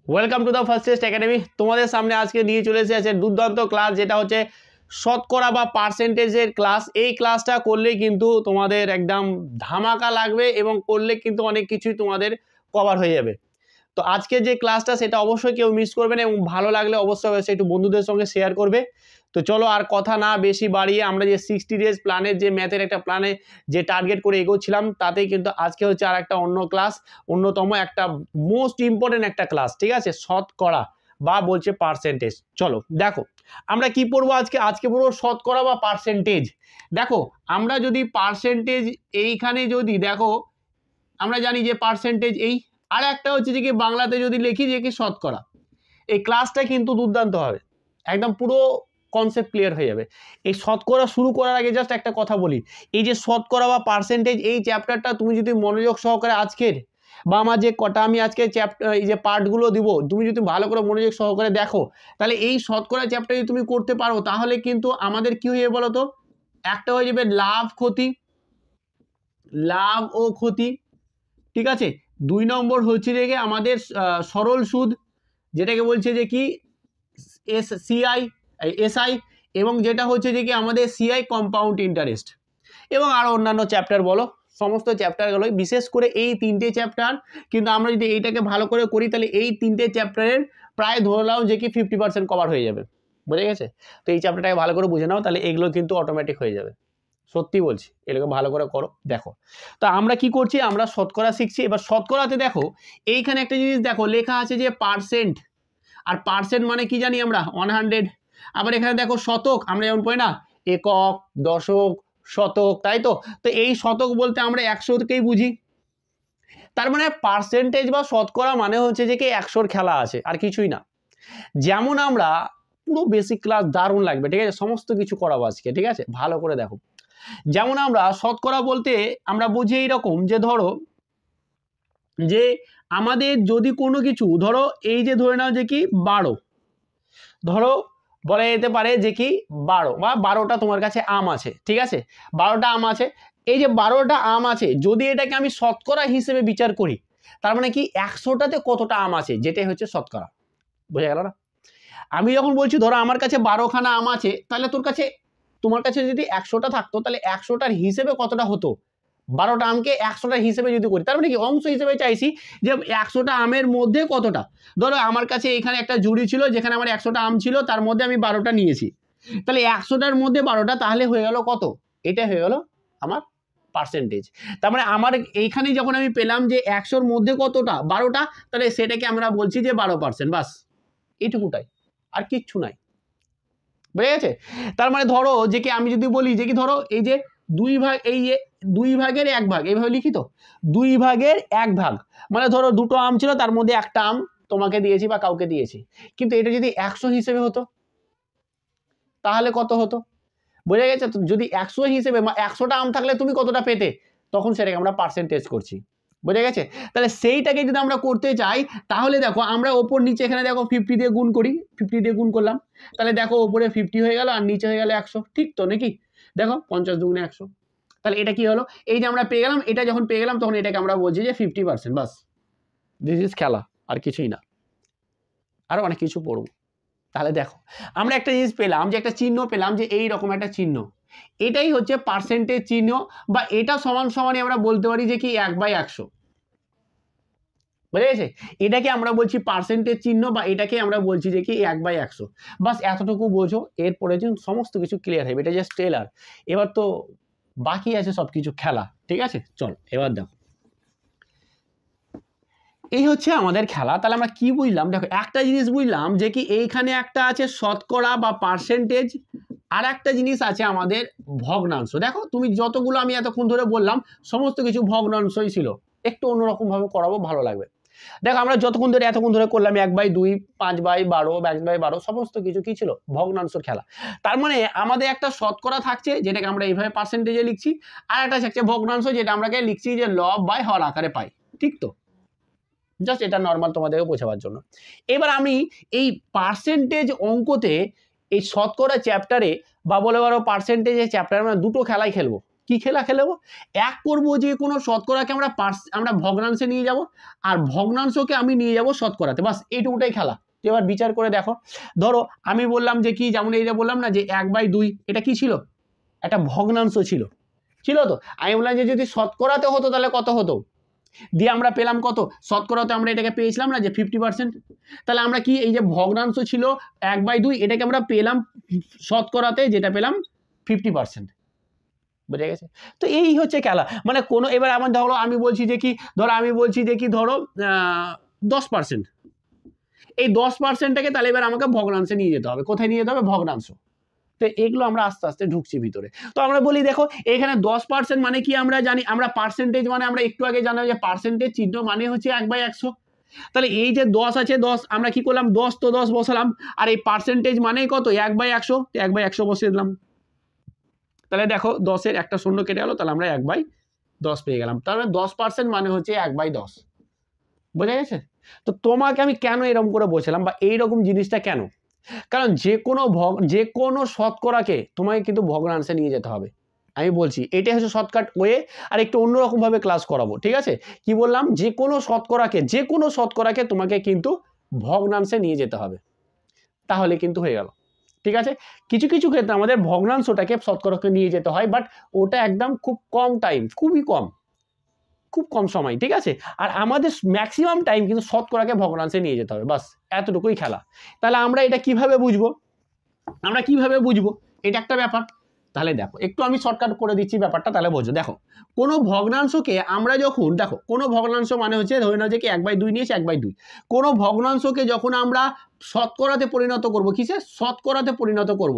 Welcome to the first test academy. তোমাদের সামনে আজকে নিয়ে চলে এসেছে দুর্দান্ত ক্লাস, যেটা হচ্ছে শতকরা বা পার্সেন্টেজের ক্লাস। এই ক্লাসটা করলে কিন্তু তোমাদের একদম ধামাকা লাগবে এবং করলে কিন্তু অনেক কিছুই তোমাদের কভার হয়ে যাবে। তো আজকে যে ক্লাসটা সেটা অবশ্যই কেউ মিস করবে না, এবং ভালো লাগলে অবশ্যই একটু বন্ধুদের সঙ্গে শেয়ার করবে। তো চলো আর কথা না বেশি বাড়িয়ে আমরা যে 60 ডেজ প্ল্যানের যে ম্যাথের একটা প্ল্যানে যে টার্গেট করে এগোচ্ছিলাম, তাতেই কিন্তু আজকে হচ্ছে আর একটা অন্য ক্লাস, অন্যতম একটা মোস্ট ইম্পর্টেন্ট একটা ক্লাস, ঠিক আছে, শতকরা বা বলছে পার্সেন্টেজ। চলো দেখো আমরা কি পড়বো আজকে পড়বো শতকরা বা পার্সেন্টেজ। দেখো আমরা যদি পার্সেন্টেজ এইখানে যদি দেখো, আমরা জানি যে পার্সেন্টেজ এই, আর একটা হচ্ছে যে কি বাংলাতে যদি লিখি যে কি শতকরা। এই ক্লাসটা কিন্তু দুর্দান্ত হবে, একদম পুরো কনসেপ্ট ক্লিয়ার হয়ে যাবে। এই শতকরা শুরু করার আগে জাস্ট একটা কথা বলি, এই যে শতকরা বা পার্সেন্টেজ এই চ্যাপ্টারটা তুমি যদি মনোযোগ সহকারে আজকের বা আমার যে কটা আমি আজকে চ্যাপ্টার এই যে পার্টগুলো দিব, তুমি যদি ভালো করে মনোযোগ সহকারে দেখো, তাহলে এই শতকরা চ্যাপ্টার যদি তুমি করতে পারো, তাহলে কিন্তু আমাদের কি হয়ে যাবে বলো তো, একটা হয়ে যাবে লাভ ও ক্ষতি, ঠিক আছে। 2 নম্বর হচ্ছে যে আমাদের সরল সুদ, যেটাকে বলছে যে কি এসআই, এবং যেটা হচ্ছে যে কি আমাদের সিআই কম্পাউন্ড ইন্টারেস্ট, এবং আরও অন্যান্য চ্যাপ্টার বলো, সমস্ত চ্যাপ্টারগুলোই, বিশেষ করে এই 3টে চ্যাপ্টার কিন্তু আমরা যদি এইটাকে ভালো করে করি, তাহলে এই 3টে চ্যাপ্টারের প্রায় ধরে নাও যে কি 50% কভার হয়ে যাবে, বুঝে গেছে। তো এই চ্যাপ্টারটাকে ভালো করে বুঝে নাও, তাহলে এগুলো কিন্তু অটোমেটিক হয়ে যাবে, সত্যি বলছি, এগুলোকে ভালো করে করো। দেখো তো আমরা কি করছি, আমরা শতকরা শিখছি। এবার শতকরাতে দেখো এইখানে একটা জিনিস দেখো লেখা আছে যে পার্সেন্ট, আর পার্সেন্ট মানে কি জানি আমরা 100। আবার এখানে দেখো শতক, আমরা যেমন পড়ি না একক, দশক, শতক, তাই তো। তো এই শতক বলতে আমরা 100কেই বুঝি। তার মানে পার্সেন্টেজ বা শতকরা মানে হচ্ছে যে কি 100র খেলা আছে, আর কিছুই না। যেমন আমরা পুরো বেসিক ক্লাস দারুণ লাগবে, ঠিক আছে, সমস্ত কিছু করাবো আজকে, ঠিক আছে, ভালো করে দেখো। যেমন আমরা শতকরা বলতে আমরা বুঝি এইরকম যে ধরো যে আমাদের যদি কোনো কিছু ধরো এই যে ধরে নাও যে কি 12, ধরো বলা যেতে পারে যে কি 12 বা 12টা তোমার কাছে আম আছে, ঠিক আছে, 12টা আম আছে। এই যে 12টা আম আছে, যদি এটাকে আমি শতকরা হিসেবে বিচার করি, তার মানে কি 100টাতে কতটা আম আছে, যেটাই হচ্ছে শতকরা, বোঝা গেল না। আমি যখন বলছি ধরো আমার কাছে 12খানা আম আছে, তাহলে তোমার কাছে যদি 100টা থাকতো, তাহলে 100টার হিসেবে কতটা হতো, 12টা আমকে 100টার হিসেবে যদি করি, তার মানে কি অংশ হিসেবে চাইছি যে 100টা আমের মধ্যে কতটা। ধরো আমার কাছে এখানে একটা ঝুড়ি ছিল, যেখানে আমার 100টা আম ছিল, তার মধ্যে আমি 12টা নিয়েছি, তাহলে 100টার মধ্যে 12টা, তাহলে হয়ে গেল কত, এটা হয়ে গেল আমার পার্সেন্টেজ। তার মানে আমার এইখানে যখন আমি পেলাম যে 100র মধ্যে কতটা 12টা, তাহলে সেটাকে আমরা বলছি যে 12%, বাস এইটুকুটাই, আর কিচ্ছু নাই, বুঝে গেছে। তার মানে ধরো যে কি আমি যদি বলি যে কি ধরো এই যে 2 ভাগ, এই যে 2 ভাগের 1 ভাগ, এইভাবে লিখি তো, 2 ভাগের 1 ভাগ, মানে ধরো 2টো আম ছিল, তার মধ্যে একটা আম তোমাকে দিয়েছি বা কাউকে দিয়েছি, কিন্তু এটা যদি 100 হিসেবে হতো, তাহলে কত হতো, বোঝা গেছে। তো যদি 100 হিসেবে 100টা আম থাকলে তুমি কতটা পেতে, তখন সেটাকে আমরা পার্সেন্টেজ করছি, বোঝা গেছে। তাহলে সেইটাকে যদি আমরা করতে চাই, তাহলে দেখো আমরা ওপর নিচে এখানে দেখো 50 দিয়ে গুণ করি, 50 দিয়ে গুণ করলাম, তাহলে দেখো ওপরে 50 হয়ে গেল আর নিচে হয়ে গেল 100, ঠিক তো নাকি। দেখো 50 দুগুণে 100, তাহলে এটা কি হলো, এই যে আমরা পেয়ে গেলাম, এটা যখন পেয়ে গেলাম তখন এটাকে আমরা বলছি যে 50%, বাস, দিস ইজ খেলা, আর কিছুই না। আরো অনেক কিছু পড়বো। তাহলে দেখো আমরা একটা জিনিস পেলাম, যে একটা চিহ্ন পেলাম, যে এই রকম একটা চিহ্ন, এটাই হচ্ছে পার্সেন্টেজ চিহ্ন, বা এটা সমান সমানই আমরা বলতে পারি যে কি 1/100, বুঝে গেছে। এটাকে আমরা বলছি পার্সেন্টেজ চিহ্ন, বা এটাকে আমরা বলছি যে কি 1/100, বাস এতটুকু বোঝো। এরপরে যে সমস্ত কিছু ক্লিয়ার হবে, এটা জাস্ট ট্রেলার, এবার তো বাকি আছে সব কিছু খেলা, ঠিক আছে। চল এবার দেখো, এই হচ্ছে আমাদের খেলা। তাহলে আমরা কি বুঝলাম, দেখো একটা জিনিস বুঝলাম যে কি এইখানে একটা আছে শতকরা বা পার্সেন্টেজ, আর একটা জিনিস আছে আমাদের ভগ্নাংশ। দেখো তুমি যতগুলো আমি এতক্ষণ ধরে বললাম, সমস্ত কিছু ভগ্নাংশই ছিল, একটু অন্যরকম ভাবে করাবো, ভালো লাগবে। দেখো আমরা এতক্ষণ ধরে করলাম 1/2, 5/12, 1/12, সমস্ত কিছু কি ছিল, ভগ্নাংশের খেলা। তার মানে আমাদের একটা শতকরা থাকছে, যেটাকে আমরা এইভাবে পার্সেন্টেজে লিখছি, আর একটা থাকছে ভগ্নাংশ, যেটা আমরা লিখছি যে লব বাই হর আকারে পাই, ঠিক তো। জাস্ট এটা নর্মাল তোমাদেরকে বোঝাবার জন্য। এবার আমি এই পার্সেন্টেজ অঙ্কতে, এই শতকরা চ্যাপ্টারে বা বলে পারো পার্সেন্টেজের চ্যাপ্টারে আমরা দুটো খেলাই খেলবো, কি খেলা খেলবো, এক করবো যে কোনো শতকরাকে আমরা ভগ্নাংশে নিয়ে যাব, আর ভগ্নাংশকে আমি নিয়ে যাব শতকরাতে, বাস এইটুকুটাই খেলা। এবার বিচার করে দেখো, ধরো আমি বললাম যে কি, যেমন এই যে বললাম না যে 1/2 এটা কি ছিল, একটা ভগ্নাংশ ছিল তো, আমি বললাম যে যদি শতকরাতে হতো তাহলে কত হতো, দিয়ে আমরা পেলাম কত, শতকরাতে আমরা এটাকে পেয়েছিলাম না যে 50%, তাহলে আমরা কি এই যে ভগ্নাংশ ছিল 1/2 এটাকে আমরা পেলাম শতকরাতে, যেটা পেলাম 50%, বুঝে গেছে। তো এই হচ্ছে খেলা, মানে কোনো, এবার আমার ধরো আমি বলছি যে কি, ধরো 10%, এই 10%টাকে তাহলে এবার আমাকে ভগ্নাংশে নিয়ে যেতে হবে, কোথায় নিয়ে যেতে হবে, ভগ্নাংশ। তো এগুলো আমরা আস্তে আস্তে ঢুকছি ভিতরে। তো আমরা বলি দেখো এখানে 10% মানে কি আমরা জানি, আমরা পার্সেন্টেজ মানে আমরা একটু আগে জানলাম যে পার্সেন্টেজ চিহ্ন মানে হচ্ছে 1/100, তাহলে এই যে 10 আছে 10 আমরা কি করলাম 10 তো 10 বসালাম, আর এই পার্সেন্টেজ মানে কত 1/100, 1/100 বসিয়ে দিলাম, তাহলে দেখো 10-এর একটা শূন্য কেটে গেল, তাহলে আমরা 1/10 পেয়ে গেলাম, তাহলে 10% মানে হচ্ছে 1/10, বোঝা গেছে। তো তোমাকে আমি কেন এরকম করে বলছিলাম বা এইরকম জিনিসটা কেন, কারণ যে কোনো শতকরাকে তোমাকে কিন্তু ভগ্নাংশে নিয়ে যেতে হবে। আমি বলছি এটাই হচ্ছে শর্টকাট ওয়ে, আর একটু অন্যরকম ভাবে ক্লাস করাবো, ঠিক আছে। কি বললাম, যে কোনো শতকরাকে তোমাকে কিন্তু ভগ্নাংশে নিয়ে যেতে হবে, তাহলে কিন্তু হয়ে গেল, ঠিক আছে। কিছু কিছু ক্ষেত্রে আমাদের ভগ্নাংশটাকে শতকরাকে নিয়ে যেতে হয়, বাট ওটা একদম খুব কম টাইম, খুব কম সময়, ঠিক আছে। আর আমাদের ম্যাক্সিমাম টাইম কিন্তু শতকরাকে ভগ্নাংশে নিয়ে যেতে হবে, বাস এতটুকুই খেলা। তাহলে আমরা এটা কিভাবে বুঝবো, এটা একটা ব্যাপার। তাহলে দেখো একটু আমি শর্টকাট করে দিচ্ছি ব্যাপারটা, তাহলে বোঝো। দেখো কোনো ভগ্নাংশকে আমরা যখন, দেখো কোনো ভগ্নাংশ মানে হচ্ছে ধরে নাও যে কি 1/2 নিয়েছে 1/2, কোনো ভগ্নাংশকে যখন আমরা শতকরাতে পরিণত করব, কিসে শতকরাতে পরিণত করব,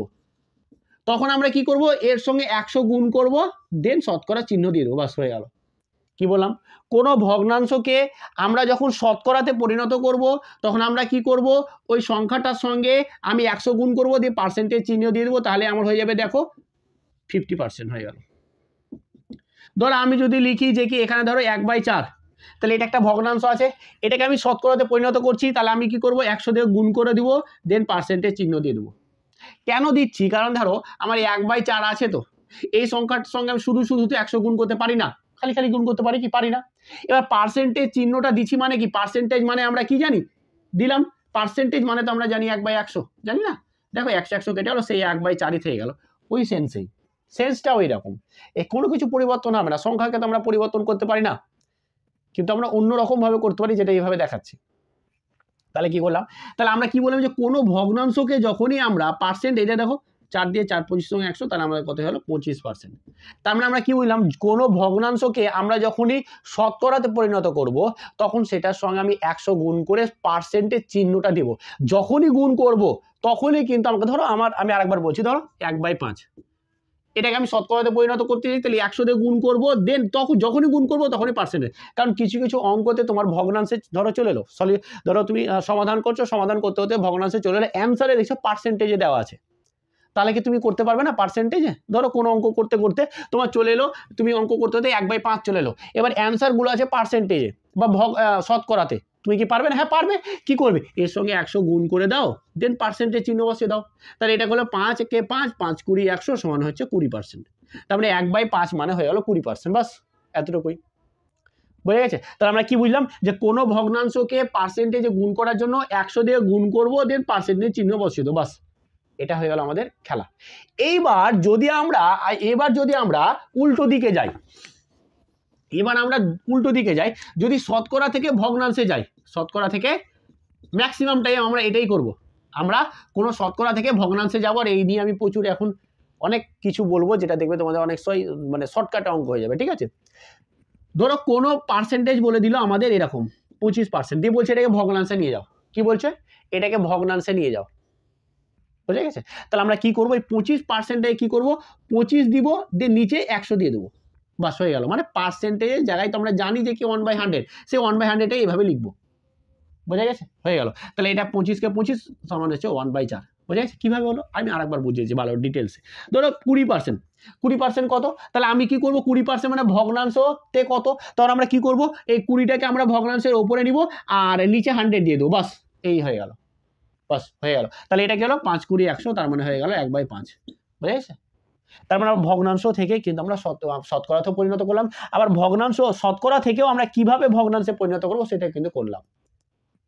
তখন আমরা কি করব, এর সঙ্গে 100 গুণ করব, দেন শতকরা চিহ্ন দিয়ে দেবো, বাস হয়ে গেল। কি বললাম, কোনো ভগ্নাংশকে আমরা যখন শতকরাতে পরিণত করব, তখন আমরা কি করব, ওই সংখ্যাটার সঙ্গে আমি 100 গুণ করব, দিয়ে পার্সেন্টেজ চিহ্ন দিয়ে দেবো, তাহলে আমার হয়ে যাবে দেখো 50% হয়ে গেল। ধরো আমি যদি লিখি যে কি এখানে ধরো 1/4, তাহলে এটা একটা ভগ্নাংশ আছে, এটাকে আমি শতকরাতে পরিণত করছি, তাহলে আমি কি করব 100 দিয়ে গুণ করে দিব, দেন পার্সেন্টেজ চিহ্ন দিয়ে দেবো। কেন দিচ্ছি, কারণ ধরো আমার 1/4 আছে, তো এই সংখ্যাটার সঙ্গে আমি শুধু তো 100 গুণ করতে পারি না, খালি গুণ করতে পারি না। এবার পার্সেন্টেজ চিহ্নটা দিচ্ছি মানে কি, পার্সেন্টেজ মানে আমরা কি জানি, দিলাম পার্সেন্টেজ মানে তো আমরা জানি 1/100, জানি না, দেখো 100 কেটে গেলো, সেই 1/4 থেকে গেল, ওই সেন্সটা ওই রকম। কোনো কিছু পরিবর্তন হবে না, সংখ্যাকে তো আমরা পরিবর্তন করতে পারি না, কিন্তু আমরা অন্যরকম ভাবে করতে পারি, যেটা এইভাবে দেখাচ্ছি। তাহলে কি করলাম, তাহলে আমরা কি বললাম যে কোনো ভগ্নাংশকে যখনই আমরা পার্সেন্ট, এটা দেখো 4 দিয়ে 4 25 সঙ্গে 100, তাহলে আমাদের কত হলো 25%। তার মানে আমরা কি বললাম, কোনো ভগ্নাংশকে আমরা যখনই শতকরাতে পরিণত করব, তখন সেটার সঙ্গে আমি 100 গুণ করে পার্সেন্টের চিহ্নটা দেব। যখনই গুণ করব তখনই কিন্তু আমাকে, ধরো আমি আরেকবার বলছি, ধরো 1/5, এটাকে আমি শতকরাতে পরিণত করতে চাই, তাহলে 100 দিয়ে গুণ করবো, দেন তখন যখনই গুণ করবো তখনই পার্সেন্টেজ। কারণ কিছু কিছু অঙ্কতে তোমার ভগ্নাংশে ধরো চলে এলো, ধরো তুমি সমাধান করতে হতে ভগ্নাংশে চলে এলো, অ্যান্সারে দেখছো পার্সেন্টেজে দেওয়া আছে, তাহলে কি তুমি করতে পারবে না পার্সেন্টেজে। ধরো কোনো অঙ্ক করতে করতে তোমার চলে এলো, তুমি অঙ্ক করতে হতে 1/5 চলে এলো, এবার অ্যান্সারগুলো আছে পার্সেন্টেজে বা শতকরাতে, তুমি কি পারবে না, হ্যাঁ পারবে। কি করবে, এর সঙ্গে 100 গুণ করে দাও, দেন পার্সেন্টেজ চিহ্ন বসিয়ে দাও, তাহলে এটা হলো 5 কে 5 5 20 100 সমান হচ্ছে 20%, তার মানে 1/5 মানে হয়ে গেল 20%, বাস এতটুকুই, বুঝে গেছে। তাহলে আমরা কি বুঝলাম, যে কোনো ভগ্নাংশকে পার্সেন্টেজে গুণ করার জন্য 100 দিয়ে গুণ করবো, দেন পার্সেন্টেজ চিহ্ন বসিয়ে দেবো, বাস এটা হয়ে গেল আমাদের খেলা। এবার যদি আমরা উল্টো দিকে যাই, যদি শতকরা থেকে ভগ্নাংশে যাই, শতকরা থেকে ম্যাক্সিমাম টাইম আমরা এটাই করব, আমরা কোনো শতকরা থেকে ভগ্নাংশে যাবো, আর এই নিয়ে আমি প্রচুর এখন অনেক কিছু বলবো, যেটা দেখবে তোমাদের অনেক মানে শর্টকাটে অঙ্ক হয়ে যাবে, ঠিক আছে। ধরো কোনো পার্সেন্টেজ বলে দিল আমাদের এরকম 25%, দিয়ে বলছে এটাকে ভগ্নাংশে নিয়ে যাও, কি বলছে, এটাকে ভগ্নাংশে নিয়ে যাও, বুঝে গেছে। তাহলে আমরা কি করবো, এই 25%টাকে কি করবো, 25 দিব, দিয়ে নিচে 100 দিয়ে দেবো, বাস হয়ে গেল। মানে পার্সেন্টেজের জায়গায় তো আমরা জানি যে কি 1/100, সেই 1/100 এইভাবে লিখবো, বোঝা গেছে, হয়ে গেল। তাহলে এটা 25 কে 25 সমান হচ্ছে 1/4, বোঝা গেছে কিভাবে হলো, আমি আরেকবার বুঝিয়েছি ভালো ডিটেলসে। ধরো 20% কত, তাহলে আমি কি করবো, 20% মানে ভগ্নাংশতে কত, তখন আমরা কি করবো, এই 20টাকে আমরা ভগ্নাংশের ওপরে নিব, আর নিচে 100 দিয়ে দেবো, বাস এই হয়ে গেল, বাস হয়ে গেল। তাহলে এটা কি হলো 5 20 100, তার মানে হয়ে গেল 1/5, বুঝে গেছে। তার মানে ভগ্নাংশ থেকে কিন্তু আমরা শতকরাতে পরিণত করলাম। আবার ভগ্নাংশ শতকরা থেকেও আমরা কিভাবে ভগ্নাংশে পরিণত করবো সেটা কিন্তু করলাম।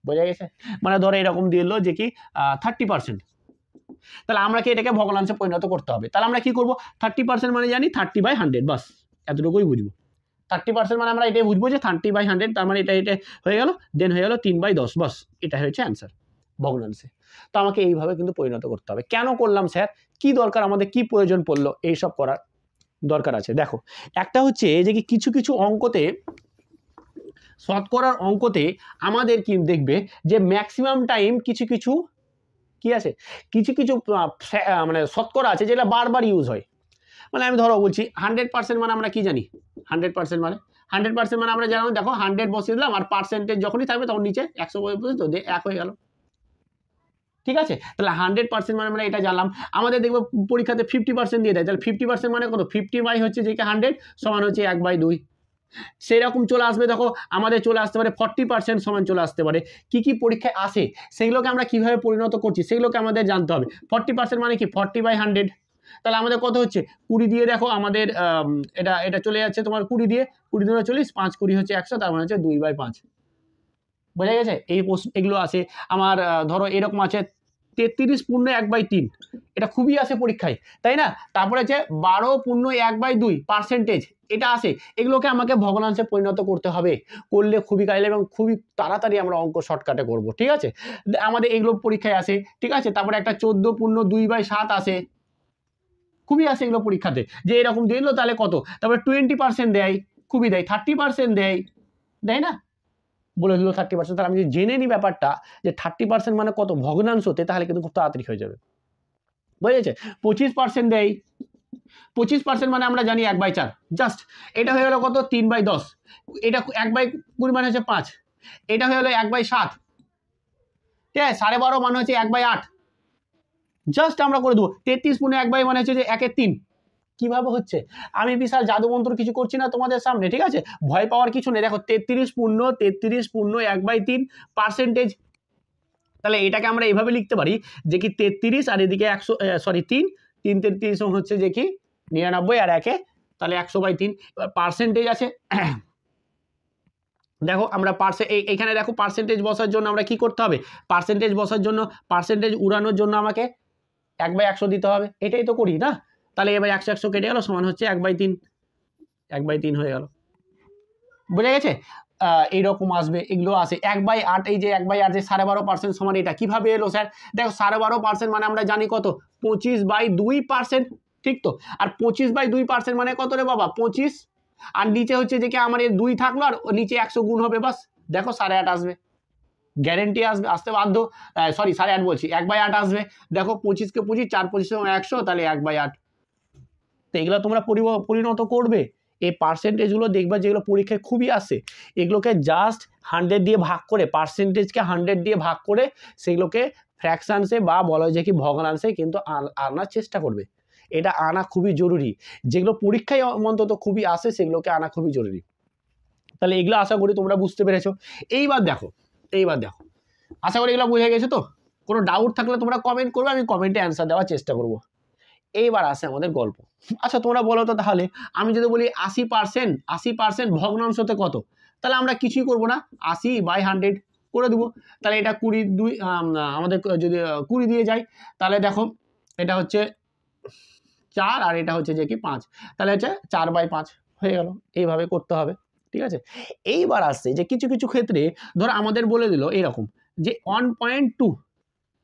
বোঝা গেছে? মানে ধরো এরকম দিল যে কি 30%, তাহলে আমরা কি এটাকে ভগ্নাংশে পরিণত করতে হবে। তাহলে আমরা কি করবো, 30% মানে জানি 30/100, বাস এতটুকুই বুঝবো। 30% মানে আমরা এটাই বুঝবো যে 30/100, তার মানে এটা হয়ে গেল, দেন হয়ে গেল 3/10, বাস এটা হচ্ছে অ্যান্সার ভগ্নাংশে। তো আমাকে এইভাবে কিন্তু পরিণত করতে হবে। কেন করলাম স্যার, কি দরকার আমাদের, কি প্রয়োজন পড়লো এইসব করার দরকার আছে? দেখো, একটা হচ্ছে যে কি কিছু কিছু অঙ্কতে, শতকরার অঙ্কতে আমাদের কি দেখবে যে ম্যাক্সিমাম টাইম কিছু কিছু কি আছে, কিছু কিছু মানে শতকরা আছে যেটা বারবার ইউজ হয়। মানে আমি ধরো বলছি 100% মানে আমরা কি জানি, 100% মানে 100% মানে আমরা জানো, দেখো 100 বসিয়ে দিলাম আর পার্সেন্টেজ যখনই থাকবে তখন নিচে 100 পর্যন্ত দিয়ে 1 হয়ে গেল, ঠিক আছে? তাহলে 100% মানে আমরা এটা জানলাম। আমাদের দেখবো পরীক্ষাতে 50% দিয়ে দেয়, তাহলে 50% মানে কত, 50 হচ্ছে যে 100 সমান হচ্ছে 1/2। সেই রকম চলে আসবে, দেখো আমাদের চলে আসতে পারে 40% সমান চলে আসতে পারে। কি কি পরীক্ষায় আসে সেগুলোকে আমরা কিভাবে পরিণত করছি সেগুলোকে আমাদের জানতে হবে। 40% মানে কি 40/100, তাহলে আমাদের কত হচ্ছে 20 দিয়ে, দেখো আমাদের এটা চলে যাচ্ছে তোমার 20 দিয়ে, 20 দিয়ে 40, 5 20 হচ্ছে 100, তার মানে হচ্ছে 2/5। বোঝা গেছে? এই প্রশ্ন এগুলো আছে আমার। ধরো এরকম আছে 33 পূর্ণ 1/3, এটা খুবই আসে পরীক্ষায়, তাই না? তারপরে আছে 12 পূর্ণ 1/2 পার্সেন্টেজ, এটা আসে। এগুলোকে আমাকে ভগ্নাংশে পরিণত করতে হবে, করলে খুবই কাজে এবং খুবই তাড়াতাড়ি আমরা অঙ্ক শর্টকাটে করব, ঠিক আছে? আমাদের এগুলো পরীক্ষায় আসে, ঠিক আছে? তারপরে একটা 14 পূর্ণ 2/7 আসে, খুবই আসে এগুলো পরীক্ষাতে, যে এরকম দিল তাহলে কত। তারপরে 20% দেয়, খুবই দেয়, 30% দেয়, দেয় না? বলে দিল 30%, তাহলে আমি যদি জেনে নিই ব্যাপারটা যে 30% মানে কত ভগ্নাংশতে, তাহলে কিন্তু খুব তাড়াতাড়ি হয়ে যাবে। বুঝেছে? 25% দেয়, 25% মানে আমরা জানি 1/4, জাস্ট এটা হয়ে গেল কত 3/10, এটা 1/20 মানে হচ্ছে 5, এটা হয়ে গেল 1/7, ঠিক আছে? 12.5 মানে হচ্ছে 1/8, জাস্ট আমরা করে দেবো। 33 পূর্ণ 1/2 মানে হচ্ছে যে 1/3। কিভাবে হচ্ছে, আমি বিশাল জাদুমন্ত্র কিছু করছি না তোমাদের সামনে, ঠিক আছে? ভয় পাওয়ার কিছু নেই। দেখো 33 পূর্ণ 1/3 পার্সেন্টেজ, তাহলে এটাকে আমরা এইভাবে লিখতে পারি যে কি 33 আর এদিকে 100, সরি 3 33 হচ্ছে যে কি 99 আর 1 তাহলে 100/3। এবার পার্সেন্টেজ আছে, দেখো আমরা এইখানে দেখো পার্সেন্টেজ বসার জন্য আমরা কি করতে হবে, পার্সেন্টেজ বসার জন্য, পার্সেন্টেজ উড়ানোর জন্য আমাকে 1/100 দিতে হবে, এটাই তো করি না? তাহলে এবার 100 কেটে গেল, সমান হচ্ছে 1/3, 1/3 হয়ে গেল। বুঝে গেছে? এইরকম আসবে, এগুলো আসে 1/8, এই যে 1/8 যে 12.5% সমান, এটা কিভাবে এলো স্যার? দেখো 12.5% মানে আমরা জানি কত, 25/2%, ঠিক তো? আর 25/2% মানে কত রে বাবা, 25, আর নিচে হচ্ছে যে কি আমার এই 2 থাকলো আর নিচে 100 গুণ হবে, বাস দেখো 8.5 আসবে, গ্যারেন্টি আসবে, আসতে বাধ্য। সরি 8.5 বলছি, 1/8 আসবে। দেখো 25 কে 25, 4 25 100, তাহলে 1/8। তো এগুলো তোমরা পরিণত করবে, এই পার্সেন্টেজগুলো দেখবা যেগুলো পরীক্ষায় খুবই আসে, এগুলোকে জাস্ট 100 দিয়ে ভাগ করে, পার্সেন্টেজকে 100 দিয়ে ভাগ করে সেগুলোকে ফ্র্যাকশনসে বা বলা যায় কি ভগ্নাংশে কিন্তু আনার চেষ্টা করবে। এটা আনা খুবই জরুরি, যেগুলো পরীক্ষায় অন্তত খুবই আসে সেগুলোকে আনা খুবই জরুরি। তাহলে এগুলো আশা করি তোমরা বুঝতে পেরেছো। এইবার দেখো আশা করি এগুলো বুঝে গেছো তো? কোনো ডাউট থাকলে তোমরা কমেন্ট করবে, আমি কমেন্টে অ্যান্সার দেওয়ার চেষ্টা করবো। এইবার আসে আমাদের গল্প। আচ্ছা তোমরা বলো তো তাহলে, আমি যদি বলি 80% ভগ্নাংশতে কত, তাহলে আমরা কিছুই করবো না, 80/100 করে দেবো। তাহলে এটা 20 আমাদের যদি 20 দিয়ে যায়, তাহলে দেখো এটা হচ্ছে 4 আর এটা হচ্ছে যে কি 5, তাহলে হচ্ছে 4/5 হয়ে গেল। এইভাবে করতে হবে, ঠিক আছে? এইবার আসছে যে কিছু কিছু ক্ষেত্রে ধর আমাদের বলে দিল এরকম যে 1.2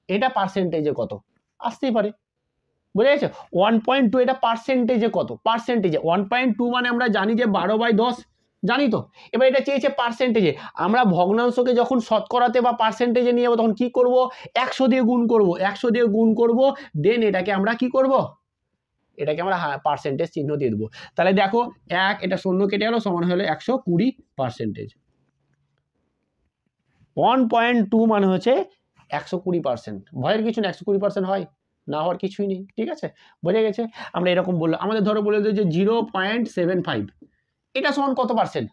এটা পার্সেন্টেজে কত, আসতেই পারে। বুঝে গেছে? 1.2 এটা পার্সেন্টেজে কত, পার্সেন্টেজে 1.2 মানে আমরা জানি যে 12/10, জানি তো? এবার এটা চেয়েছে পার্সেন্টেজে। আমরা ভগ্নাংশকে যখন শতকরাতে বা পার্সেন্টেজে নিয়ে যাবো তখন কি করব, 100 দিয়ে গুণ করব, 100 দিয়ে গুণ করব, দেন এটাকে আমরা কি করব, এটাকে আমরা পার্সেন্টেজ চিহ্ন দিয়ে দেবো। তাহলে দেখো 1, এটা 0 কেটে গেল, সমান হলো 120%। 1.2 মানে হচ্ছে 120%। ভয়ের কিছু না, 120% হয়, না হওয়ার কিছুই নেই, ঠিক আছে? বোঝা গেছে? আমরা এরকম বললাম, আমাদের ধরো বলে দিল যে 0.75, এটা সমান কত পার্সেন্ট,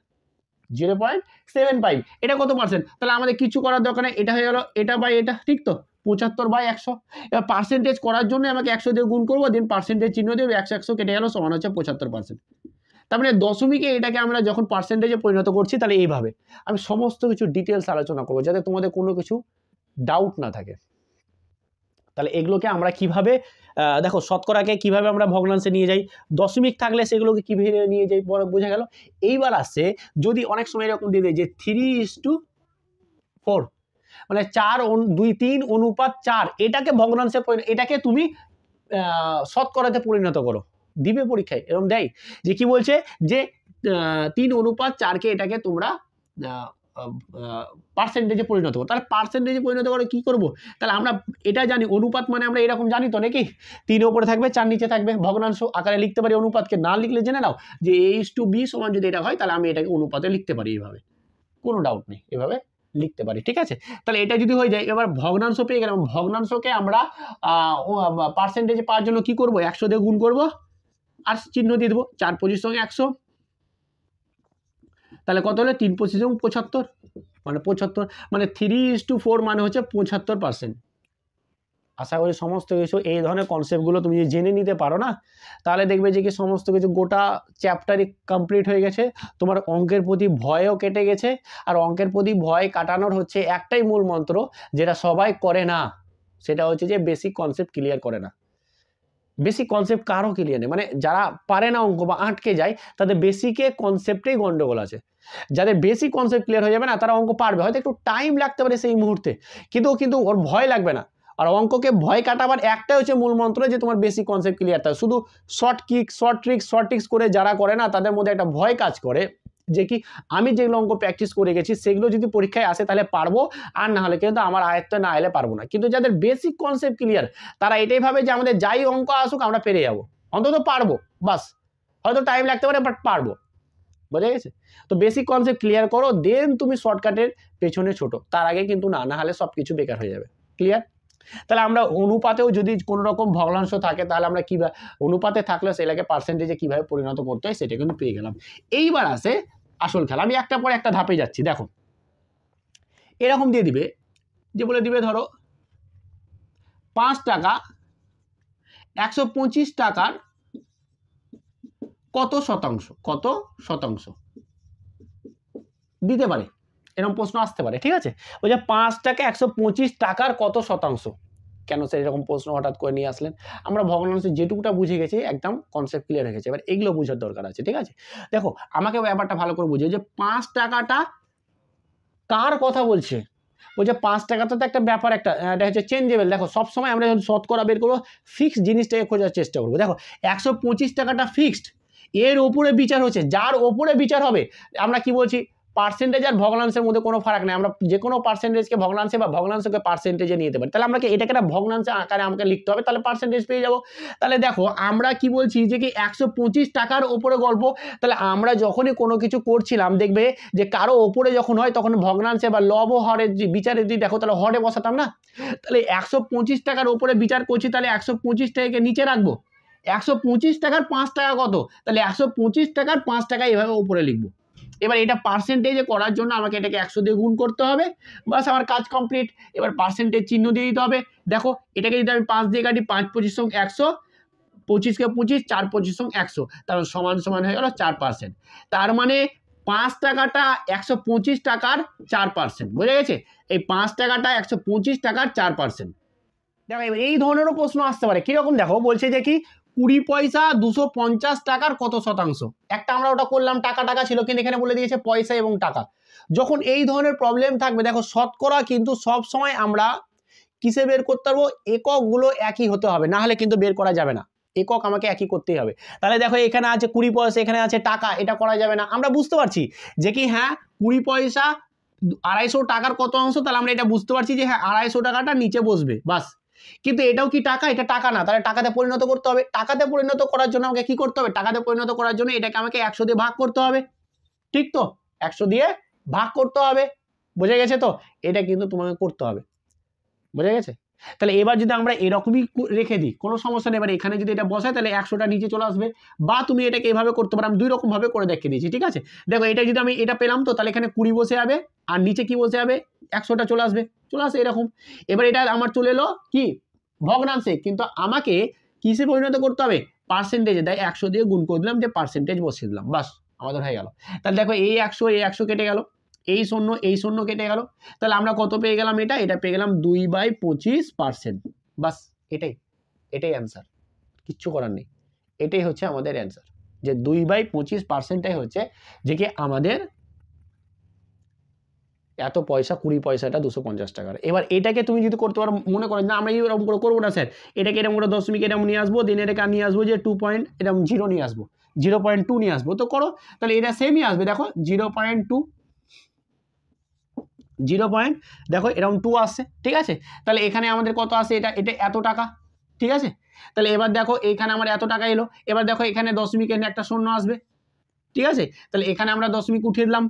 0.75, এটা কত পার্সেন্ট? তাহলে আমাদের কিছু করার দরকার নেই, এটা হয়ে গেল এটা বাই এটা, ঠিক তো? 75/100। এবার পার্সেন্টেজ করার জন্য আমাকে 100 দিয়ে গুণ করবো, দেন পার্সেন্টেজ চিহ্ন দিয়ে 100 কেটে গেল, সমান হচ্ছে 75%। তার মানে দশমিকে এটাকে আমরা যখন পার্সেন্টেজে পরিণত করছি তাহলে এইভাবে আমি সমস্ত কিছু ডিটেলস আলোচনা করবো যাতে তোমাদের কোনো কিছু ডাউট না থাকে। তাহলে এগুলোকে আমরা কিভাবে দেখো শতকরাকে কিভাবে আমরা ভগ্নাংশে নিয়ে যাই, দশমিক থাকলে সেগুলোকে কিভাবে নিয়ে যাই বোঝা গেল। এইবার আসছে যদি অনেক সময় এরকম দিয়ে দেয় যে 3:4 মানে 4:2:3:4 এটাকে ভগ্নাংশে এটাকে তুমি শতকরাতে পরিণত করো, দিবে পরীক্ষায় এরকম দেয় যে কি বলছে যে 3:4কে এটাকে তোমরা পার্সেন্টেজে পরিণত করো। তাহলে পার্সেন্টেজে পরিণত করে কি করব, তাহলে আমরা এটা জানি অনুপাত মানে আমরা এরকম জানি তো নাকি, 3 উপরে থাকবে 4 নিচে থাকবে, ভগ্নাংশ আকারে লিখতে পারি অনুপাতকে, না লিখলে জেনে নাও যে A:B সমান যদি এটা হয় তাহলে আমি এটাকে অনুপাতে লিখতে পারি, এইভাবে কোনো ডাউট নেই, এভাবে লিখতে পারি, ঠিক আছে। তাহলে এটা যদি হয়ে যায়, এবার ভগ্নাংশ পেয়ে গেলাম, ভগ্নাংশকে আমরা পার্সেন্টেজে পাওয়ার জন্য কি করব, 100 দিয়ে গুণ করব আর চিহ্ন দিয়ে দেবো, 4×5=100, তাহলে কত হলো 3×5=75 মানে 75, মানে 3:4 মানে হচ্ছে 75%। আশা করি সমস্ত কিছু এই ধরনের কনসেপ্টগুলো তুমি যদি জেনে নিতে পারো না, তাহলে দেখবে যে কি সমস্ত কিছু গোটা চ্যাপ্টারই কমপ্লিট হয়ে গেছে, তোমার অঙ্কের প্রতি ভয়ও কেটে গেছে। আর অঙ্কের প্রতি ভয় কাটানোর হচ্ছে একটাই মূল মন্ত্র, যেটা সবাই করে না, সেটা হচ্ছে যে বেসিক কনসেপ্ট ক্লিয়ার করে না। বেসিক কনসেপ্ট কারও ক্লিয়ার নেই, মানে যারা পারে না অঙ্ক বা আটকে যায় তাদের বেসিকে কনসেপ্টেই গন্ডগোল আছে। যাদের বেসিক কনসেপ্ট ক্লিয়ার হয়ে যাবে না তারা অঙ্ক পারবে, হয়তো একটু টাইম লাগতে পারে সেই মুহূর্তে, কিন্তু ওর ভয় লাগবে না। আর অঙ্ককে ভয় কাটাবার একটাই হচ্ছে মূল মন্ত্র, যে তোমার বেসিক কনসেপ্ট ক্লিয়ার থাকে। শুধু শর্ট ট্রিক্স করে যারা করে না তাদের মধ্যে একটা ভয় কাজ করে যে কি আমি যেগুলো অঙ্ক প্র্যাকটিস করে গেছি সেগুলো যদি পরীক্ষায় আসে তাহলে পারবো, আর না হলে কিন্তু আমার আয়ত্তে না এলে পারবো না। কিন্তু যাদের বেসিক কনসেপ্ট ক্লিয়ার তারা এটাই ভাবে যে আমাদের যাই অঙ্ক আসুক আমরা পেরে যাবো, অন্তত পারবো, বাস হয়তো টাইম লাগতে পারে বাট পারবো, বোঝা গেছে। তো বেসিক কনসেপ্ট ক্লিয়ার করো, দেন তুমি শর্টকাটের পেছনে ছোটো, তার আগে কিন্তু না হলে সব কিছু বেকার হয়ে যাবে। ক্লিয়ার? তাহলে আমরা অনুপাতেও যদি কোনো রকম ভগ্নাংশ থাকে তাহলে আমরা কীভাবে অনুপাতে থাকলে সেটাকে পার্সেন্টেজে কীভাবে পরিণত করতে হয় সেটা কিন্তু পেয়ে গেলাম। এইবার আসে আসল খেলা, আমি একটা পর একটা ধাপে যাচ্ছি। দেখো এরকম দিয়ে দিবে যে বলে দিবে ধরো 5 টাকা 125 টাকার কত শতাংশ দিতে পারে, এরকম প্রশ্ন আসতে পারে, ঠিক আছে। ওই যে 5 টাকা 125 টাকার কত শতাংশ, কেন স্যার এরকম প্রশ্ন হঠাৎ করে নিয়ে আসলেন? আমরা ভগ্নাংশ যেটুকুটা বুঝে গেছি একদম কনসেপ্ট ক্লিয়ার হয়ে গেছে, এবার এগুলো বোঝার দরকার আছে, ঠিক আছে। দেখো আমাকে ব্যাপারটা ভালো করে বুঝে যে 5 টাকাটা কার কথা বলছে, ওই যে 5 টাকাটা তো একটা ব্যাপার, এটা হচ্ছে চেঞ্জেবল। দেখো সবসময় আমরা যখন শতকরা বের করবো ফিক্সড জিনিসটাকে খোঁজার চেষ্টা করবো। দেখো 125 টাকাটা ফিক্সড, এর ওপরে বিচার হচ্ছে, যার ওপরে বিচার হবে আমরা কি বলছি, পার্সেন্টেজ আর ভগ্নাংশের মধ্যে কোনো ফারাক নেই, আমরা যে কোনো পার্সেন্টেজকে ভগ্নাংশে বা ভগ্নাংশকে পার্সেন্টেজে নিয়ে যেতে পারি। তাহলে আমরা এটাকে একটা ভগ্নাংশে আকারে আমাকে লিখতে হবে, তাহলে পার্সেন্টেজ পেয়ে যাবো। তাহলে দেখো আমরা কি বলছি যে কি 125 টাকার ওপরে গল্প, তাহলে আমরা যখনই কোনো কিছু করছিলাম দেখবে যে কারো ওপরে যখন হয় তখন ভগ্নাংশে বা লব ও হরের যে বিচারে যদি দেখো তাহলে হরে বসাতাম না, তাহলে 125 টাকার ওপরে বিচার করছি তাহলে 125 টাকাকে নিচে রাখবো, 125 টাকার 5 টাকা কত, তাহলে 125 টাকার 5 টাকা এভাবে উপরে লিখবো। এবার এটা পার্সেন্টেজে করার জন্য আমাকে এটাকে 100 দিয়ে গুণ করতে হবে, বাস আমার কাজ কমপ্লিট। এবার পার্সেন্টেজ চিহ্ন দিয়ে দিতে হবে। দেখো এটাকে যদি আমি 5 দিয়ে কাটি, 5×25=100, 25কে 25, 4×25=100, তাহলে সমান হয়ে গেল 4%। তার মানে 5 টাকাটা 125 টাকার 4%, বোঝা গেছে। এই 5 টাকাটা 125 টাকার 4%। দেখো এবার এই ধরনেরও প্রশ্ন আসতে পারে, কিরকম দেখো বলছে যে কি 20 পয়সা 250 টাকার কত শতাংশ। একটা আমরা ওটা করলাম টাকা ছিল, কিন্তু এখানে বলে দিয়েছে পয়সা এবং টাকা। যখন এই ধরনের প্রবলেম থাকবে দেখো শতকরা কিন্তু সব সময় আমরা কিসে বের করতে পারবো, এককগুলো একই হতে হবে, না হলে কিন্তু বের করা যাবে না, একক আমাকে একই করতেই হবে। তাহলে দেখো এখানে আছে 20 পয়সা, এখানে আছে টাকা, এটা করা যাবে না। আমরা বুঝতে পারছি যে কি হ্যাঁ 20 পয়সা 250 টাকার কত অংশ, তাহলে আমরা এটা বুঝতে পারছি যে হ্যাঁ 250 টাকাটা নিচে বসবে, বাস। কিন্তু এটাও কি টাকা, এটা টাকা না, তাহলে টাকাতে পরিণত করতে হবে। টাকাতে পরিণত করার জন্য আমাকে কি করতে হবে, টাকাতে পরিণত করার জন্য এটাকে আমাকে 100 দিয়ে ভাগ করতে হবে, ঠিক তো, 100 দিয়ে ভাগ করতে হবে, বোঝা গেছে তো। এটা কিন্তু তোমাকে করতে হবে, বোঝা গেছে। তাহলে এবার যদি আমরা এরকমই রেখে দিই কোনো সমস্যা নেই, এবার এখানে যদি এটা বসায় তাহলে 100টা নিচে চলে আসবে, বা তুমি এটাকে এভাবে করতে পারো, আমি 2 রকমভাবে করে দেখিয়ে দিয়েছি, ঠিক আছে। দেখো এটা যদি আমি এটা পেলাম তো তাহলে এখানে 20 বসে যাবে, আর নিচে কি বসে যাবে 100টা চলে আসবে, চলে আসে এরকম। এবার এটা আমার চলে এলো কি ভগ্নাংশে, কিন্তু আমাকে কিসে পরিণত করতে হবে, পার্সেন্টেজে। তাই 100 দিয়ে গুণ করে দিলাম, যে পার্সেন্টেজ বসিয়ে দিলাম, বাস আমাদের হয়ে গেল। তাহলে দেখো এই 100 কেটে গেল, এই 0 কেটে গেল, তাহলে আমরা কত পেয়ে গেলাম, এটা পেয়ে গেলাম 2/25%। বাস এটাই অ্যান্সার, কিচ্ছু করার নেই, এটাই হচ্ছে আমাদের অ্যান্সার, যে 2/25%টাই হচ্ছে যে কি আমাদের এত পয়সা, 20 পয়সাটা 250 টাকার। এবার এটাকে তুমি যদি করতে পারো, মনে করো না আমরা এরকম করে করবো না স্যার, এটাকে এরকম করে দশমিক এরকম নিয়ে আসবো, দেন এটাকে নিয়ে আসবো যে 2.0 নিয়ে আসবো, 0.2 নিয়ে আসবো, তো করো, তাহলে এটা সেমই আসবে। দেখো 0.2 দেখো এরকম 2 আসছে, ঠিক আছে। তাহলে এখানে আমাদের কত আসে, এটা এত টাকা, ঠিক আছে। তাহলে এবার দেখো এইখানে আমার এত টাকা এলো, এবার দেখো এখানে দশমিকের একটা 0 আসবে, ঠিক আছে। তাহলে এখানে আমরা দশমিক উঠিয়ে দিলাম,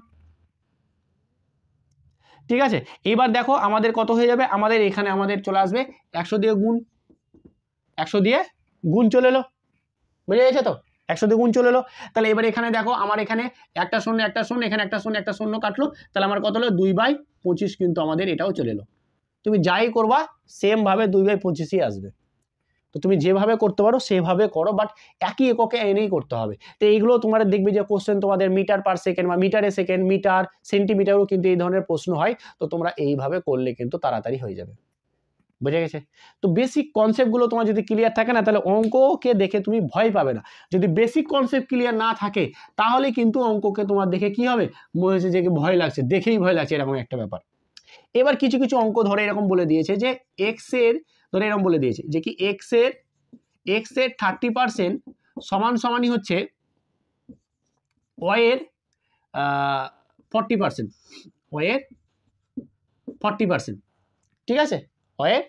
ঠিক আছে। এবার দেখো আমাদের কত হয়ে যাবে, আমাদের এখানে আমাদের চলে আসবে 100 দিয়ে গুণ, 100 দিয়ে গুণ চলে এলো, বুঝে গেছে তো, 100 দিয়ে গুণ চলে এলো। তাহলে এবার এখানে দেখো আমার এখানে একটা 0 এখানে একটা 0 কাটলো, তাহলে আমার কত হলো 2/25, কিন্তু আমাদের এটাও চলে এলো। তুমি যাই করবা সেম ভাবে 2/25ই আসবে। তো তুমি যেভাবে করতে পারো সেভাবে করো, বাট একই এককে এনেই করতে হবে। তো এইগুলো তোমার দেখবে যে কোশ্চেন তোমাদের মিটার পার সেকেন্ড বা মিটারে সেকেন্ড, মিটার সেন্টিমিটারও কিন্তু এই ধরনের প্রশ্ন হয়। তো তোমরা এইভাবে করলে কিন্তু তাড়াতাড়ি হয়ে যাবে, বুঝে গেছে। তো বেসিক কনসেপ্টগুলো তোমার যদি ক্লিয়ার থাকে না, তাহলে অঙ্ককে দেখে তুমি ভয় পাবে না। যদি বেসিক কনসেপ্ট ক্লিয়ার না থাকে তাহলে কিন্তু অঙ্ককে তোমার দেখে কি হবে, মনে হচ্ছে যে ভয় লাগছে, দেখেই ভয় লাগছে, এরকম একটা ব্যাপার। এবার কিছু কিছু অঙ্ক ধরে এরকম বলে দিয়েছে যে এক্স এর, ধরে এরকম বলে দিয়েছে যে কি এক্স এর 30% সমানই হচ্ছে ওয়াই এর 40%, ওয়াই এর 40%, ঠিক আছে, ওয়াই এর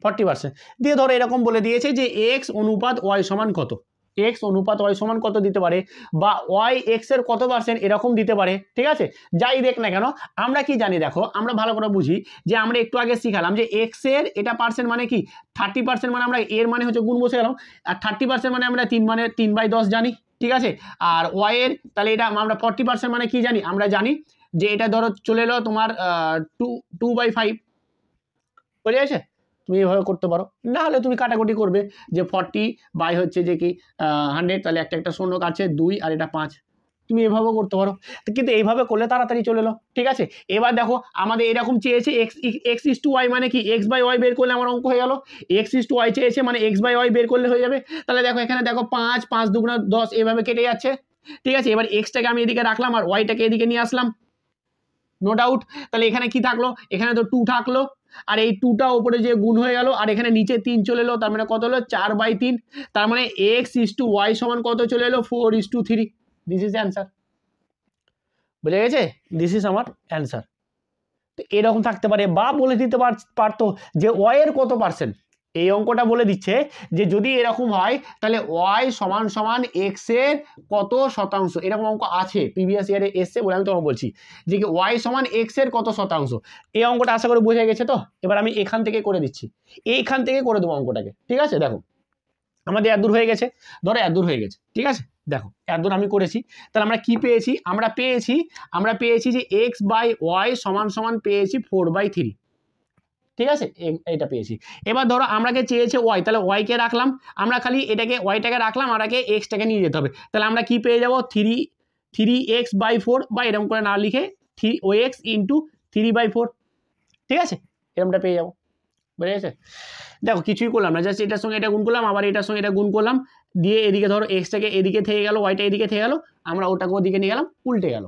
40%। দিয়ে ধরো এরকম বলে দিয়েছে যে এক্স অনুপাত ওয়াই সমান কত, এক্স অনুপাত ওয়াই সমান কত দিতে পারে, বা ওয়াই এক্স এর কত পার্সেন্ট এরকম দিতে পারে, ঠিক আছে। যাই দেখ না কেন আমরা কি জানি, দেখো আমরা ভালো করে বুঝি, যে আমরা একটু আগে শিখালাম যে এক্স এর এটা পার্সেন্ট মানে কি 30%, মানে আমরা এর মানে হচ্ছে গুণ বসে গেলাম, আর 30% মানে আমরা 3/10 জানি, ঠিক আছে। আর ওয়াই এর তাহলে এটা আমরা 40% মানে কি জানি, আমরা জানি যে এটা ধরো চলে এলো তোমার 2/5, বুঝে গেছে। তুমি এভাবে করতে পারো, না হলে তুমি কাটাকুটি করবে যে 40 বাই হচ্ছে যে কি 100, তাহলে একটা 0 কাটছে 2 আর এটা 5, তুমি এভাবেও করতে পারো, কিন্তু এইভাবে করলে তাড়াতাড়ি চলে এলো, ঠিক আছে। এবার দেখো আমাদের এরকম চেয়েছে এক্স ইস টু ওয়াই, মানে কি এক্স বাই ওয়াই বের করলে আমার অঙ্ক হয়ে গেল, এক্স ইস টু ওয়াই চেয়েছে মানে এক্স বাই ওয়াই বের করলে হয়ে যাবে। তাহলে দেখো এখানে দেখো 5 দুগুণা 10 এভাবে কেটে যাচ্ছে, ঠিক আছে। এবার এক্সটাকে আমি এদিকে রাখলাম আর ওয়াইটাকে এদিকে নিয়ে আসলাম, নো ডাউট। তাহলে এখানে কি থাকলো, এখানে তো 2 থাকলো, আর এই 2টা উপরে যে গুণ হয়ে গেল, আর এখানে নিচে 3 চলে এলো, তার মানে কত হলো 4/3। তার মানে এক্স ইস টু ওয়াই সমান কত চলে এলো 4:3। দিস ইজ অ্যান্সার, বুঝে গেছে, দিস ইজ আমার অ্যান্সার। তো এরকম থাকতে পারে, বা বলে দিতে পারতো যে ওয়াই এর কত পার্সেন্ট, এই অঙ্কটা বলে দিচ্ছে যে যদি এরকম হয় তাহলে ওয়াই সমান এক্স এর কত শতাংশ, এরকম অঙ্ক আছে প্রিভিয়াস ইয়ারে এসছে বলে আমি তোমাকে বলছি যে কি ওয়াই সমান এক্স এর কত শতাংশ। এই অঙ্কটা আশা করি বোঝা গেছে। তো এবার আমি এখান থেকে করে দিচ্ছি, এইখান থেকে করে দেবো অঙ্কটাকে, ঠিক আছে। দেখো আমাদের এত দূর হয়ে গেছে, ধরো এত দূর হয়ে গেছে, ঠিক আছে। দেখো এত দূর আমি করেছি, তাহলে আমরা কি পেয়েছি, আমরা পেয়েছি যে এক্স বাই ওয়াই সমান পেয়েছি 4/3, ঠিক আছে, এটা পেয়েছি। এবার ধরো আমাকে চেয়েছে ওয়াই, তাহলে ওয়াইকে রাখলাম, আমরা খালি এটাকে ওয়াইটাকে রাখলাম, আর আগে এক্সটাকে নিয়ে যেতে হবে। তাহলে আমরা কি পেয়ে যাবো 3x/4, বা এরকম করে না লিখে 3x ইন্টু 3/4, ঠিক আছে, এরকমটা পেয়ে যাবো, বুঝে গেছে। দেখো কিছুই করলাম না, জাস্ট এটার সঙ্গে এটা গুণ করলাম, আবার এটার সঙ্গে এটা গুণ করলাম, দিয়ে এদিকে ধরো এক্সটাকে এদিকে থেকে গেল, ওয়াইটা এদিকে থেকে গেল, আমরা ওটাকে ওদিকে নিয়ে গেলাম, উল্টে গেল,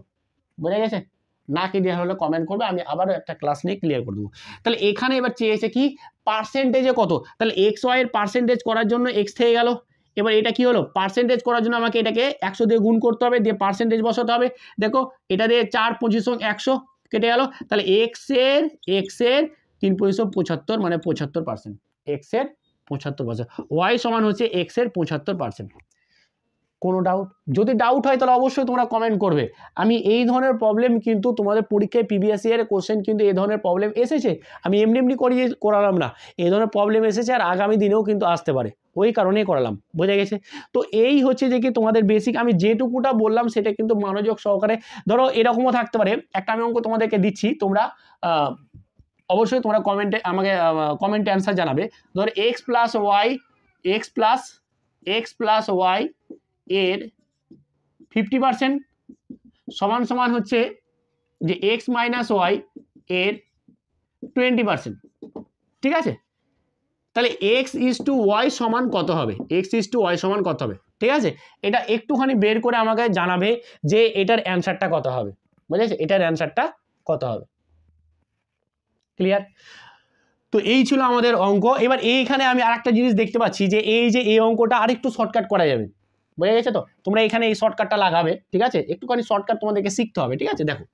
বুঝে গেছে। না ক্লিয়ার হলে কমেন্ট করবে, আমি আবারও একটা ক্লাস নিয়ে ক্লিয়ার করে দেবো। তাহলে এখানে এবার চেয়েছে কি পার্সেন্টেজে কত, তাহলে এক্স ওয়াই এর পার্সেন্টেজ করার জন্য এক্স থেকে গেল, এবার এটা কি হলো পার্সেন্টেজ করার জন্য আমাকে এটাকে 100 দিয়ে গুণ করতে হবে, দিয়ে পার্সেন্টেজ বসাতে হবে। দেখো এটা দিয়ে 4 25 100 কেটে গেল, তাহলে এক্স এর 3 75 মানে 75%, এক্স এর 75%, ওয়াই সমান হচ্ছে এক্স এর 75%। কোনো ডাউট? যদি ডাউট হয় তাহলে অবশ্যই তোমরা কমেন্ট করবে। আমি এই ধরনের প্রবলেম কিন্তু তোমাদের পরীক্ষায় প্রিভিয়াস ইয়ারের কোশ্চেন কিন্তু এই ধরনের প্রবলেম এসেছে, আমি এমনি এমনি করালাম না, এই ধরনের প্রবলেম এসেছে আর আগামী দিনেও কিন্তু আসতে পারে, ওই কারণেই করালাম, বোঝা গেছে? তো এই হচ্ছে যে কি তোমাদের বেসিক, আমি যেটুকুটা বললাম সেটা কিন্তু মনোযোগ সহকারে, ধরো এরকমও থাকতে পারে, একটা আমি অঙ্ক তোমাদেরকে দিচ্ছি, তোমরা অবশ্যই তোমরা কমেন্টে আমাকে কমেন্টে অ্যান্সার জানাবে। ধর এক্স প্লাস ওয়াই এর 50% সমান সমান হচ্ছে যে এক্স মাইনাস ওয়াই এর 20%, ঠিক আছে? তাহলে এক্স ইজ টু ওয়াই সমান কত হবে, এক্স ইজ টু ওয়াই সমান কত হবে, ঠিক আছে? এটা একটুখানি বের করে আমাকে জানাবে যে এটার অ্যান্সারটা কত হবে, বুঝেছে? এটার অ্যান্সারটা কত হবে, ক্লিয়ার? তো এই ছিল আমাদের অঙ্ক। এবার এইখানে আমি আরেকটা জিনিস দেখতে পাচ্ছি যে এই অঙ্কটা আরেকটু শর্টকাট করা যাবে, বোঝা গেছে? তো তোমরা এখানে এই শর্টকাটটা লাগাবে, ঠিক আছে? একটুখানি শর্টকাট তোমাদেরকে শিখতে হবে, ঠিক আছে? দেখো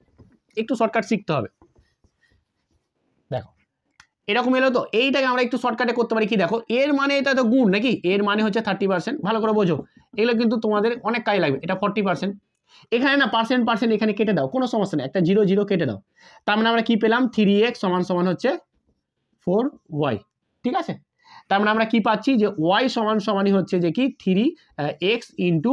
একটু শর্টকাট শিখতে হবে। দেখো এরকম এলো, তো এইটাকে আমরা একটু শর্টকাটে করতে পারি কি, দেখো এর মানে এটা তো গুণ নাকি, এর মানে হচ্ছে 30%, ভালো করে বোঝো, এগুলো কিন্তু তোমাদের অনেক কাজে লাগবে। এটা 40%, এখানে না পার্সেন্ট এখানে কেটে দাও, কোনো সমস্যা নেই, একটা 0 0 কেটে দাও, তার মানে আমরা কি পেলাম, 3x সমান সমান হচ্ছে 4y, ঠিক আছে? তার মানে আমরা কি পাচ্ছি যে y সমান সমানই হচ্ছে যে কি 3x ইন্টু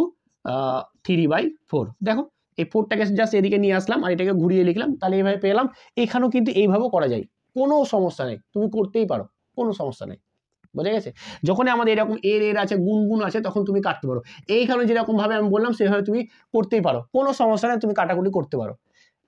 3/4। দেখো এই 4টাকে জাস্ট এদিকে নিয়ে আসলাম আর এটাকে ঘুরিয়ে লিখলাম, তাহলে এইভাবে পেলাম। এখানেও কিন্তু এইভাবেও করা যায়, কোনো সমস্যা নেই, তুমি করতেই পারো, কোনো সমস্যা নেই, বোঝা গেছে? যখন আমাদের এরকম এর আছে, গুণ আছে, তখন তুমি কাটতে পারো। এইখানে যেরকম ভাবে আমি বললাম সেভাবে তুমি করতেই পারো, কোনো সমস্যা নেই, তুমি কাটাকুটি করতে পারো,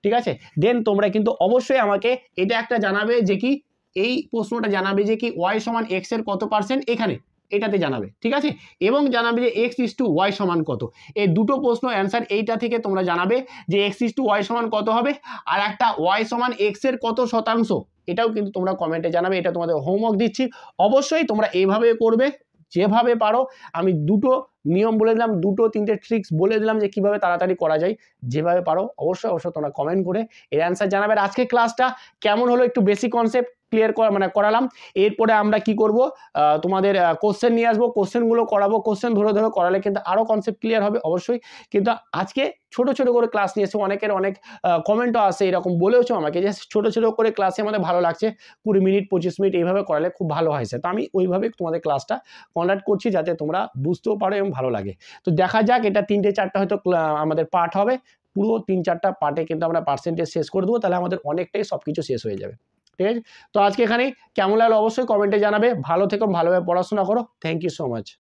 ঠিক আছে? দেন তোমরা কিন্তু অবশ্যই আমাকে এটা একটা জানাবে যে কি, এই প্রশ্নটা জানাবে যে কি ওয়াই সমান এক্স এর কত পার্সেন্ট, এখানে এটাতে জানাবে, ঠিক আছে? এবং জানাবে যে এক্স ইস টু ওয়াই সমান কত। এই দুটো প্রশ্ন অ্যান্সার এইটা থেকে তোমরা জানাবে যে এক্স ইস টু ওয়াই সমান কত হবে, আর একটা ওয়াই সমান এক্স এর কত শতাংশ, এটাও কিন্তু তোমরা কমেন্টে জানাবে। এটা তোমাদের হোমওয়ার্ক দিচ্ছি, অবশ্যই তোমরা এইভাবে করবে যেভাবে পারো। আমি দুটো নিয়ম বলে দিলাম, দুটো তিনটে ট্রিক্স বলে দিলাম যে কিভাবে তাড়াতাড়ি করা যায়, যেভাবে পারো অবশ্যই তোমরা কমেন্ট করে এর অ্যান্সার জানাবে। আর আজকে ক্লাসটা কেমন হলো, একটু বেসিক কনসেপ্ট ক্লিয়ার করালাম। এরপরে আমরা কি করব, তোমাদের কোশ্চেন নিয়ে আসবো, কোশ্চেনগুলো করাবো, কোশ্চেন ধরে ধরে করালে কিন্তু আরও কনসেপ্ট ক্লিয়ার হবে অবশ্যই। কিন্তু আজকে ছোট ছোট করে ক্লাস নিয়ে এসে অনেকের অনেক কমেন্টও আসে, এরকম বলেওছো আমাকে যে ছোট ছোট করে ক্লাসে আমাদের ভালো লাগছে, 20 মিনিট 25 মিনিট এইভাবে করালে খুব ভালো হয়েছে। তো আমি ওইভাবে তোমাদের ক্লাসটা কন্ডাক্ট করছি যাতে তোমরা বুঝতেও পারো এবং ভালো লাগে। তো দেখা যাক, এটা 3টে 4টা হয়তো আমাদের পার্ট হবে, পুরো 3-4টা পার্টে কিন্তু আমরা পার্সেন্টেজ শেষ করে দেবো, তাহলে আমাদের অনেকটাই সব কিছু শেষ হয়ে যাবে, ঠিক আছে? তো আজকে এখানেই, কেমন লাগলো অবশ্যই কমেন্টে জানাবে। ভালো থেকো, ভালোভাবে পড়াশোনা করো। Thank you so much.